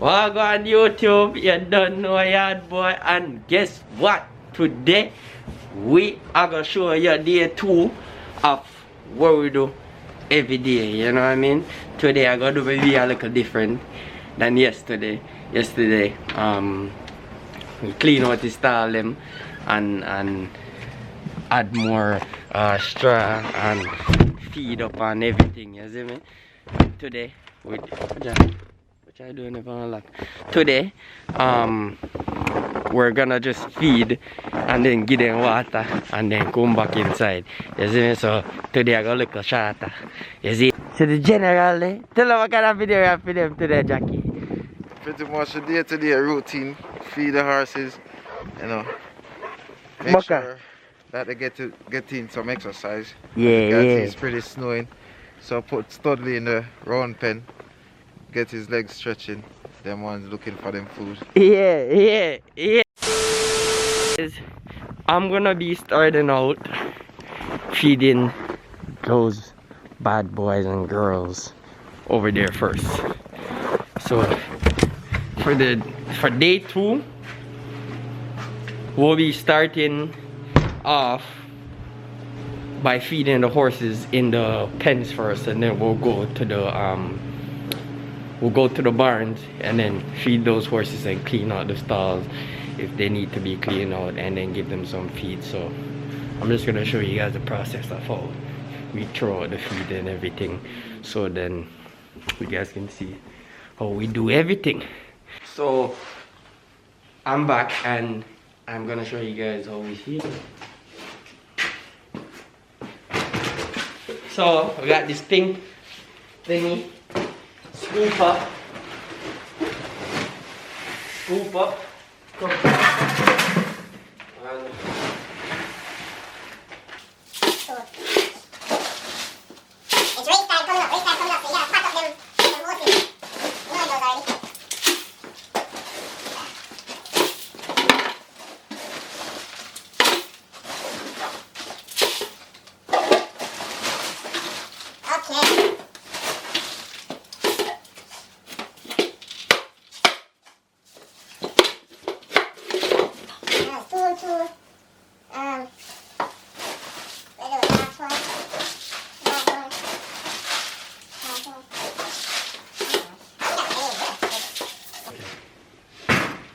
Welcome on YouTube, you don't know yard boy, and guess what? Today we are gonna show you day 2 of what we do every day, you know what I mean? Today I'm gonna do maybe a little different than yesterday. Yesterday, we clean out the stall them and add more straw and feed up and everything, you see me? Today, which I don't even unlock. Today, we're gonna just feed and then give them water and then come back inside. You see me? So today I got a little shorter. You see? So the general, tell them what kind of video you have for them today, Jackie. Pretty much a day-to-day routine. Feed the horses, you know. Make sure that they get in some exercise. Yeah. It's pretty snowing. So put Studley in the round pen. Get his legs stretching. Them ones looking for them food. Yeah. I'm gonna be starting out feeding those bad boys and girls over there first. So for day 2, we'll be starting off by feeding the horses in the pens first, and then we'll go to the barns and then feed those horses and clean out the stalls if they need to be cleaned out, and then give them some feed. So I'm just gonna show you guys the process of how we throw out the feed and everything, so then you guys can see how we do everything. So I'm back and I'm gonna show you guys how we feed. So we got this pink thingy. Scoop up. Come. And it's race time coming up, so you gotta pack up them horses. You know those already. Okay.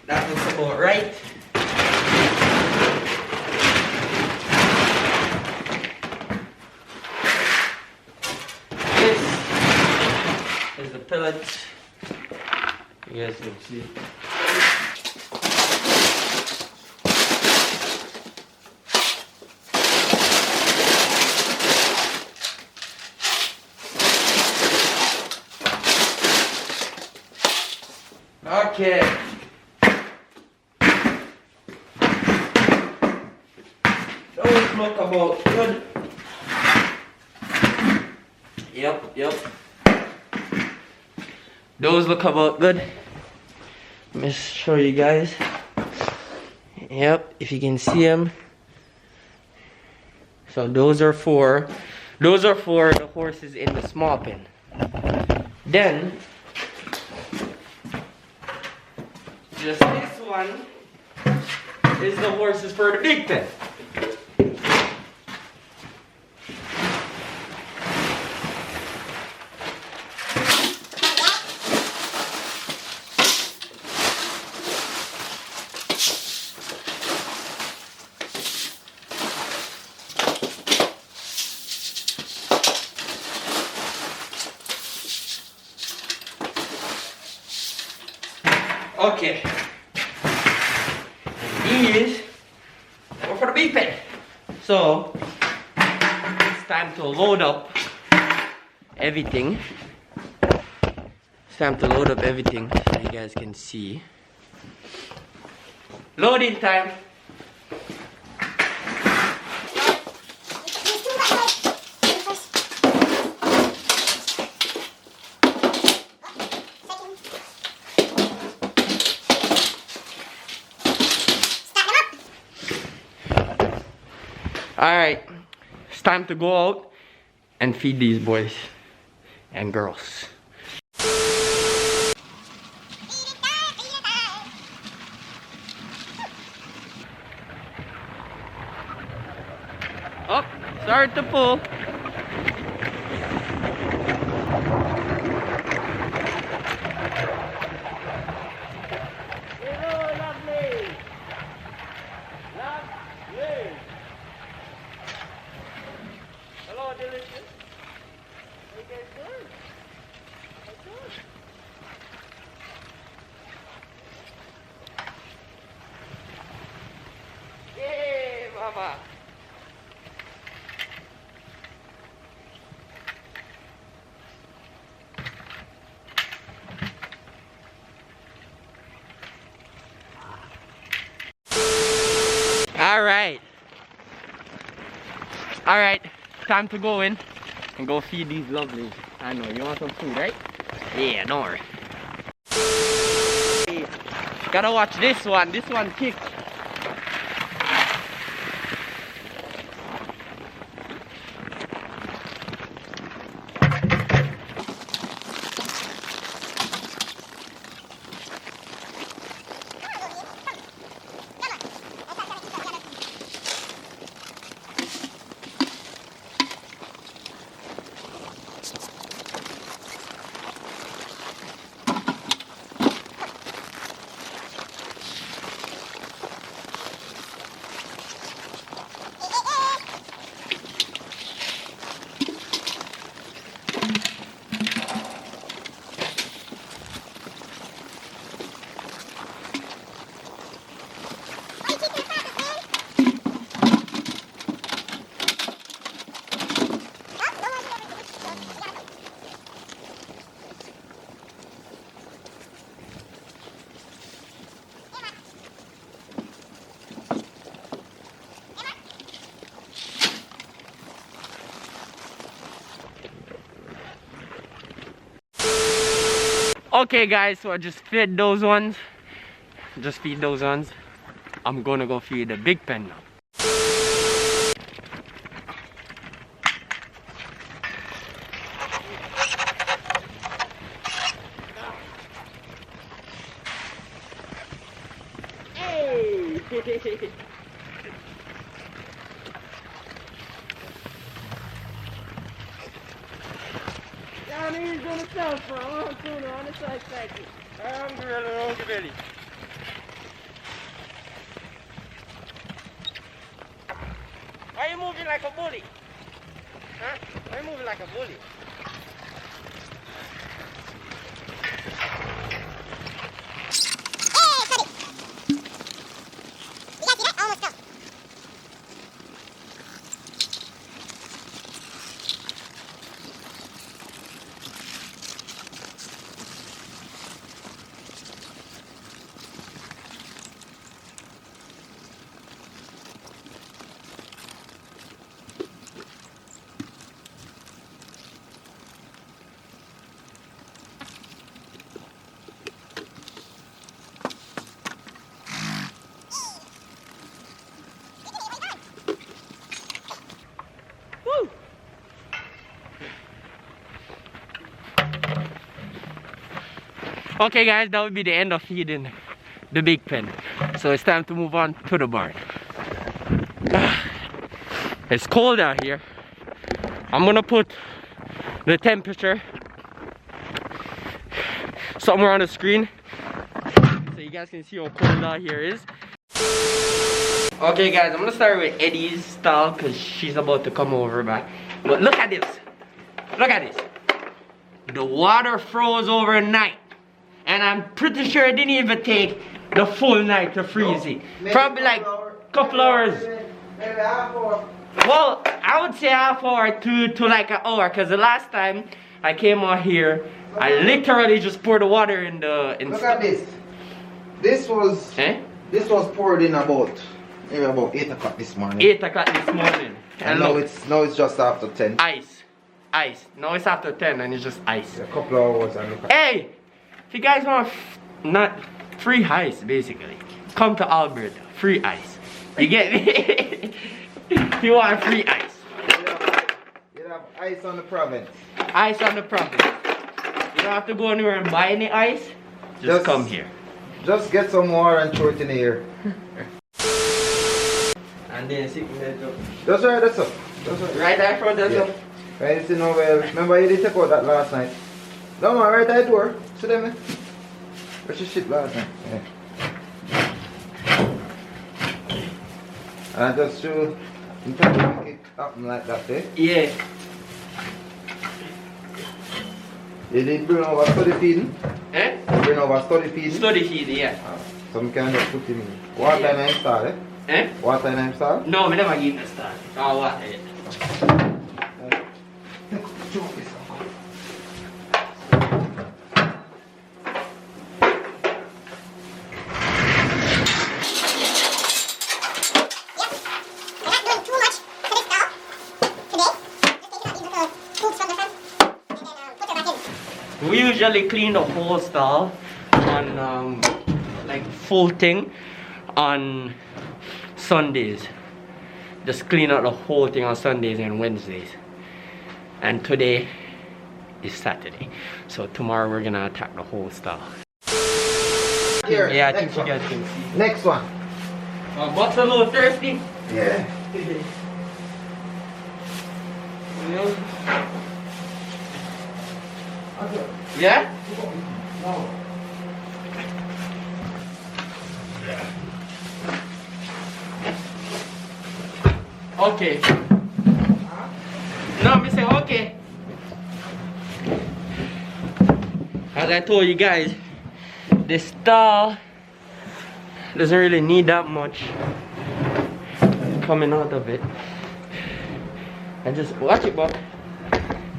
that looks about right. This is the pellets. You guys can see. Okay. Those look about good. Yep. Those look about good. Let me show you guys. Yep, if you can see them. So those are for the horses in the small pen. Then just this one is the horses for the big pen. Okay. These are for the big pen. So it's time to load up everything. It's time to load up everything so you guys can see. Loading time. Alright, it's time to go out and feed these boys and girls. Feed it Start to pull. Hello, lovely. Lovely. Hello, delicious. How you guys doing? Good. Yay, mama. All right, time to go in and go feed these lovelies. I know, you want some food, right? Yeah, don't worry. Hey, gotta watch this one kicked. Okay guys, so I just fed those ones. Just feed those ones. I'm gonna go feed the big pen now. Hey! Down here on the south front, on the side factory. I'm grilling on the belly. Why are you moving like a bully? Huh? Why are you moving like a bully? Okay guys, that would be the end of feeding the big pen. So it's time to move on to the barn. It's cold out here. I'm gonna put the temperature somewhere on the screen so you guys can see how cold out here is. Okay guys, I'm gonna start with Eddie's stall because she's about to come over back. But look at this. Look at this. The water froze overnight. And I'm pretty sure it didn't even take the full night to freeze it. Probably like a couple hours. Maybe half hour. Well, I would say half hour to like an hour, because the last time I came out here, I literally just poured the water in the... Look at this. This was poured in maybe about 8 o'clock this morning. 8 o'clock this morning. And now it's just after 10. Ice. Now it's after 10 and it's just ice. A couple of hours and look at. Hey! If you guys want not free ice, basically, come to Alberta. Free ice. You get me? If you want free ice. You have ice on the province. Ice on the province. You don't have to go anywhere and buy any ice. Just come here. Just get some water and throw it in the air. And then stick it up. That's right, that's up. Right there in front of Yeah. you. Right, see now, well, remember you did take out that last night? No man, right at the door. See them, man? Where's your shit last night? Yeah. And I just show you try to make it happen like that, eh? Yeah. You did bring over study feeding? Eh? Bring over study feeding? Study feed, yeah. Some kind of put him in. Water Yeah. and I install, eh? Eh? Water and I install? No, I never give the start. Oh, what? We're not doing too much to this style today. Just taking out these little scoops from the front and then put it back in. We usually clean the whole stall on like full thing on Sundays. Just clean out the whole thing on Sundays and Wednesdays. And today is Saturday. So tomorrow we're gonna attack the whole stall. Here, Yeah, I next think you one. guys can see. Next one. What's a little thirsty? Yeah. Yeah? Okay. No, me say okay. As I told you guys, the stall doesn't really need that much coming out of it. I just watch it, but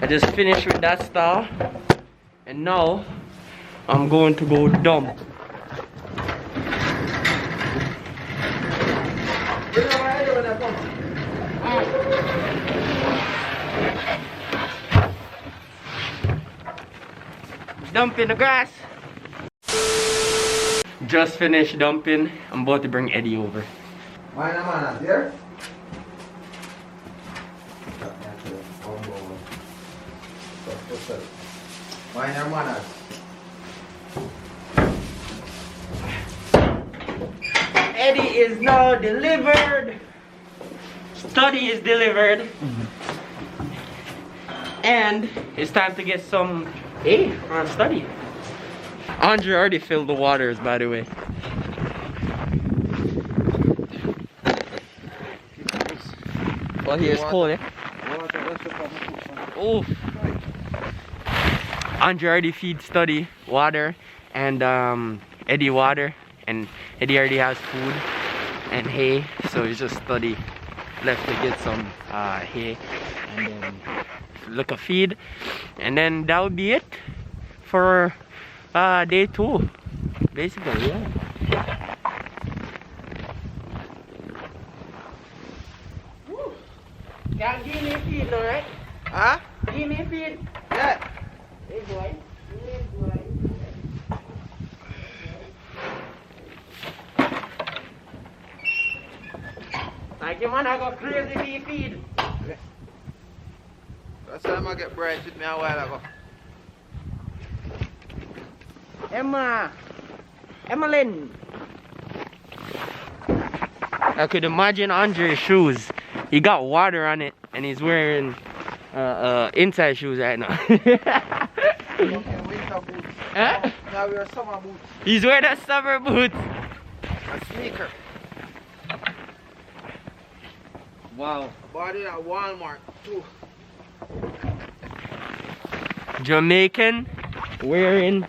I just finished with that stall, and now I'm going to go dump. Dumping the grass. Just finished dumping. I'm about to bring Eddie over. Mine and manners, here? Mine and manners. Eddie is now delivered. Study is delivered. And it's time to get some on study. Andre already filled the waters, by the way. Well, here's cold, eh? Oh. Andre already feeds study water and Eddie water, and Eddie already has food and hay, so it's just study left to get some hay and then look a feed, and then that would be it for day 2, basically. Yeah. Can't give me a feed, no, right? Huh? Give me a feed. Yeah. Hey, boy. Hey, boy. Like your man, I got crazy for your feed. That's time I get bright with me a while ago. Emmeline. I could imagine Andre's shoes. He got water on it, and he's wearing inside shoes right now. Winter boots. Huh? Now we are summer boots. He's wearing a summer boots. A sneaker. Wow. Bought it at Walmart too. Jamaican wearing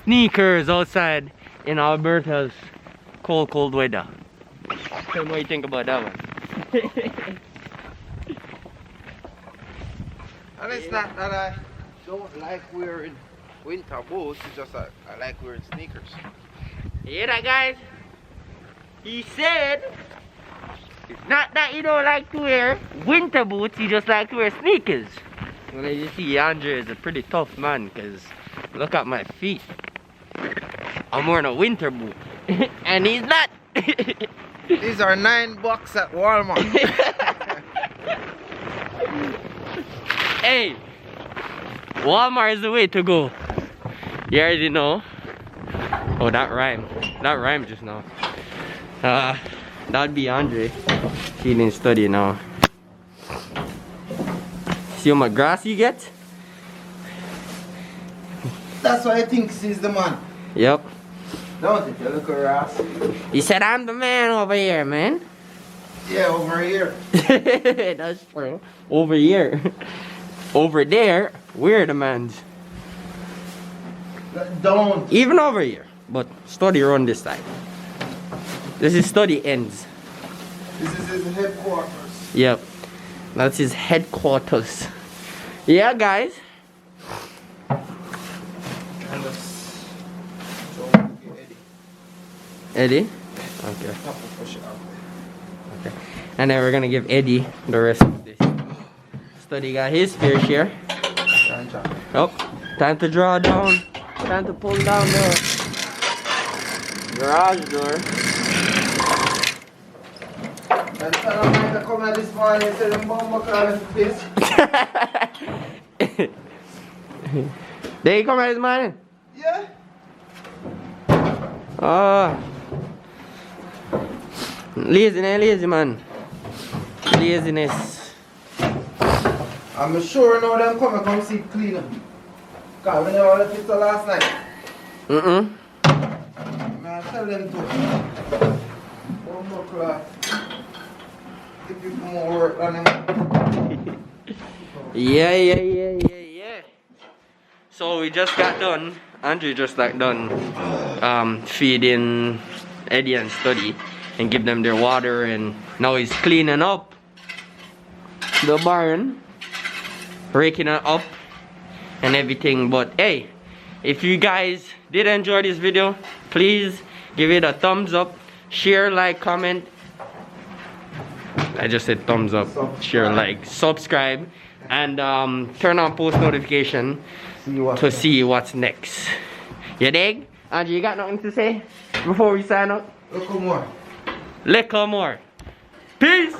sneakers outside in Alberta's cold weather. Tell me what you think about that one. And it's not that I don't like wearing winter boots, it's just that I like wearing sneakers. You hear that, guys? He said it's not that you don't like to wear winter boots, you just like to wear sneakers. Well, as you see, Andre is a pretty tough man, because look at my feet. I'm wearing a winter boot. And he's not. These are $9 at Walmart. Hey, Walmart is the way to go. You already know. Oh, that rhymed. That rhymed just now. That'd be Andre. Feeling study now. See how much grass you get? That's why I think he's the man. Yep. Don't it? You look around. He said I'm the man over here, man. Yeah, over here. That's true. Over here. Over there, we're the mans. Don't. Even over here. But study run this side. This is study ends. This is his headquarters. Yep. That's his headquarters. Yeah, guys. And let's Eddie? Okay. Okay. And then we're gonna give Eddie the rest of this. Study got his fair share. Oh, time to draw down. Time to pull down the garage door. And tell him to come out this morning and tell him bomb call this. Did he come out this morning? Yeah. Lazy man. Laziness. I'm sure now them come see clean up. Cause we never left it till last night. Mm-mm. Man, tell them to. One more class. Give people more work than them. Yeah. So we just got done. Andrew just done feeding Eddie and Study and give them their water, and now he's cleaning up the barn, raking it up and everything. But hey, if you guys did enjoy this video, please give it a thumbs up, share, like, comment. I just said thumbs up, share, like, subscribe, and turn on post notification to see what's next. You dig? Andrew, you got nothing to say before we sign up? Look more. Little more. Peace!